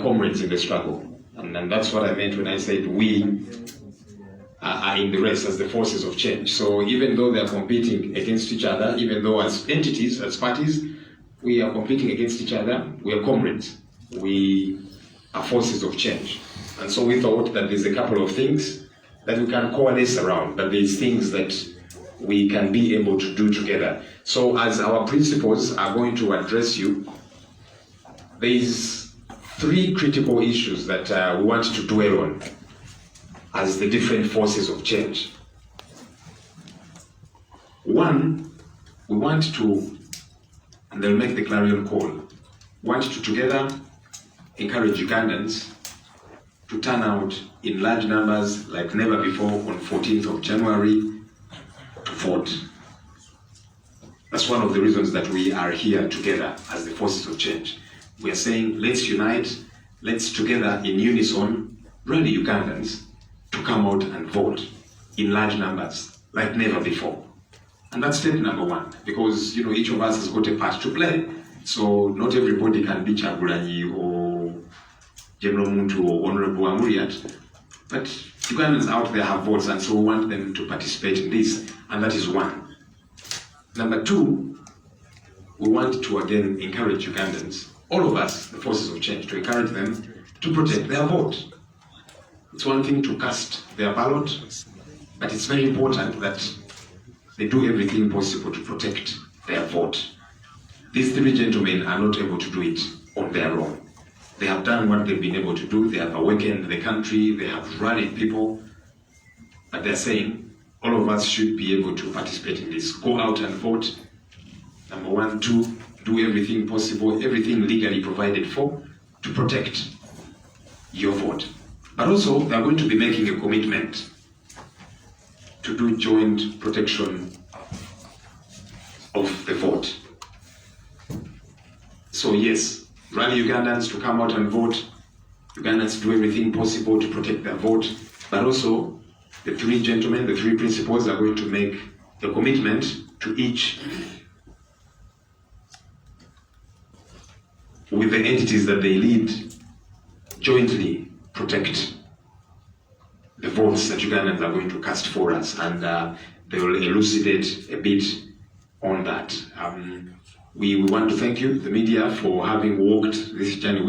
comrades in the struggle. And that's what I meant when I said we are in the race as the forces of change. So even though they are competing against each other, even though as entities, as parties, we are competing against each other, we are comrades. We are forces of change. And so we thought that there's a couple of things that we can coalesce around, but there's things that we can be able to do together. So as our principals are going to address you, there's 3 critical issues that we want to dwell on as the different forces of change. One, we want to, and they'll make the clarion call, want to together encourage Ugandans to turn out in large numbers like never before on 14th of January to vote. That's one of the reasons that we are here together as the forces of change. We are saying, let's unite, let's together in unison rally Ugandans to come out and vote in large numbers like never before. And that's step number 1, because each of us has got a part to play. So not everybody can be Chagulanyi or General Muntu or Honorable Amuriat, but Ugandans out there have votes, and so we want them to participate in this, and that is 1. Number 2, we want to again encourage Ugandans, all of us, the forces of change, to encourage them to protect their vote. It's one thing to cast their ballot, but it's very important that they do everything possible to protect their vote. These 3 gentlemen are not able to do it on their own. They have done what they've been able to do. They have awakened the country, they have rallied people, but they're saying all of us should be able to participate in this. Go out and vote. Number 1, 2, do everything possible, everything legally provided for, to protect your vote. But also, they are going to be making a commitment to do joint protection of the vote. So yes, rally Ugandans to come out and vote, Ugandans do everything possible to protect their vote, but also the 3 gentlemen, the 3 principals are going to make a commitment to each with the entities that they lead, jointly protect the votes that Ugandans are going to cast for us, and they will elucidate a bit on that. We want to thank you, the media, for having walked this journey with